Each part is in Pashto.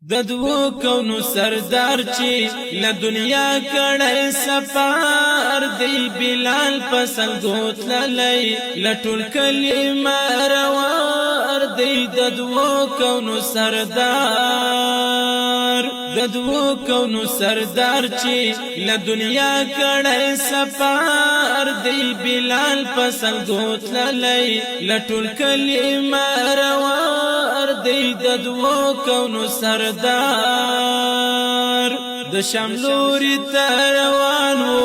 د دوو کونو سردار چې له دنیا کړه سفر دی بلال پسندو تللی لټول کلمه روار دی د دوو کونو سردار د دوو کونو سردار چې له دنیا کړه سفر دی بلال پسندو تللی لټول کلمه روار دی د دوو کونو سردار د شملوري تروانو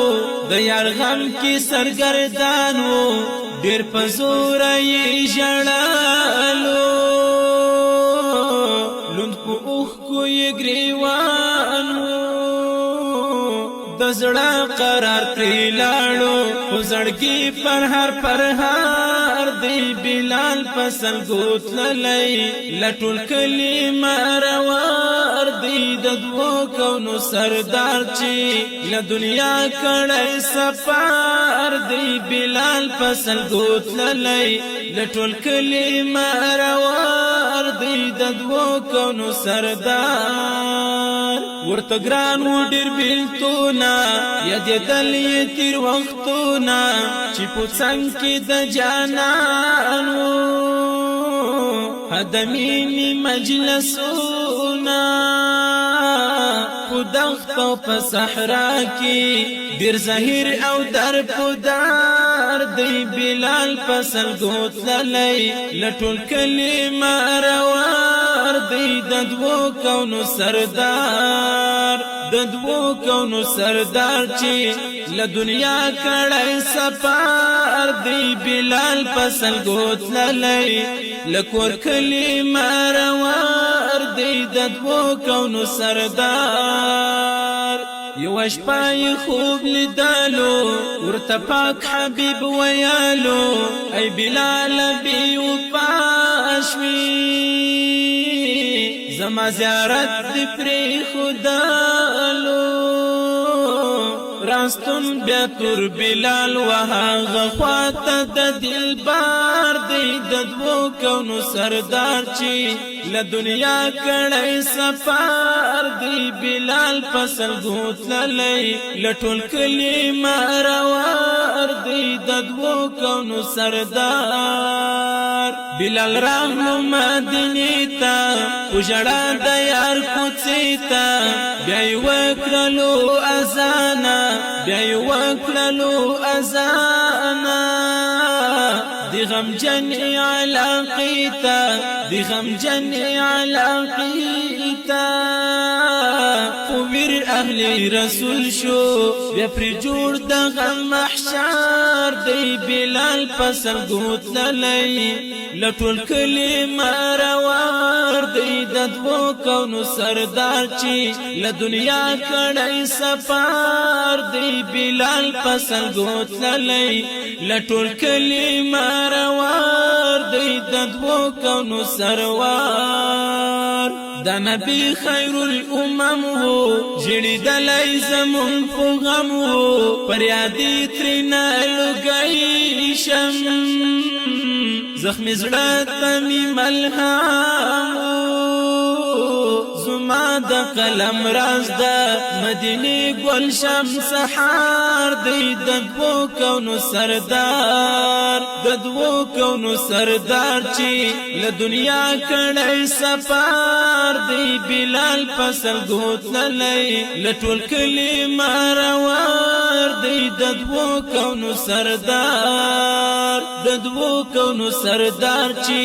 د یار غم کی سرګردانو ډیر پزور یې جړالو لوند کو اوخ کو یې گریوانو د زړه قرار پری لاړو وزړګي پر هر دی بلال پسل گوتللی لټول کلمه روار دی د دوو کونو سردار چې له دنیا کړه سفر دی بلال پسل گوتللی لټول کلمه روار دی د دوو کونو سردار ورته ګران و ډیر بیلتونه یاد دل یې تیر وختونه چې په څنګ کې د جانانو هدمینی مجلسونه په دښت او په صحرا کې ډیر ظاهر او در پدار دی بلال پسل گوتللی لټول کلمه روار دی د دوو کونو سردار د دوو کونو سردار چې له دنیا کړه سفر دی بلال پسل گوتللی لکور کلمه روار دی د دوو کونو سردار یو شپه خوب لیدلو ورته پاک حبیب ویالو ای بلال بی وفاشوی زما زیارت دی پری خدالو راستون بیا تور بلال وهاغه خواته د دلبار دی د دوو کونو سردار چې له دنیا کړه سفر دی بلال پسل گوتللی لټول کلمه روار دی د دوو کونو سردار بلال راغلو مدینې ته په ژړا د یار کوڅې ته بیا یې وکړلو اذانه بیا یې وکړلو اذانه دی غمجن علاقې ته دی غمجن علاقې ته خو ویر اهل رسول شو بیا پرې جوړ د غم محشر دی بلال پسل گوتللی لټول کلمه روار دی د دوو کونو سردار چې له دنیا کړه سفر دی بلال پسل گوتللی لټول کلمه روار دی د دوو کونو سروار د نبی خیر الامم هو جړی دلای زمون په غم هو پر یادی ترنا لګی شم زخمی زړه تمی ملهم زما د قلم راز د مدینه ګل شم سحار دی د دوو کونو سردار د دوو کونو سردار چې له دنیا کړه سفر دی بلال پسل گوتللی لټول کلمه روار دی د دوو کونو سردار د دوو کونو سردار چې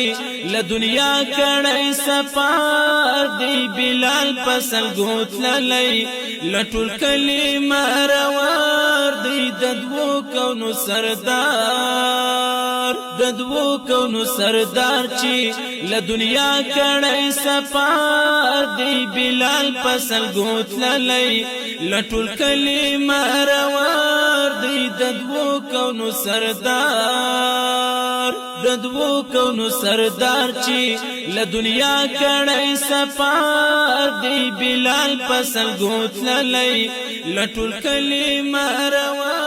له دنیا کړه سفر دی بلال پسل گوتللی لټول کلمه روار دی د دوو کونو سردار د دوو کونو سردار چې له دنیا کړه سفر دی بلال پسل گوتللی لټول کلمه روار دی د دوو کونو سردار د دوو کونو سردار چې له دنیا کړه سفر دی بلال پسل گوتللی لټول کلمه روار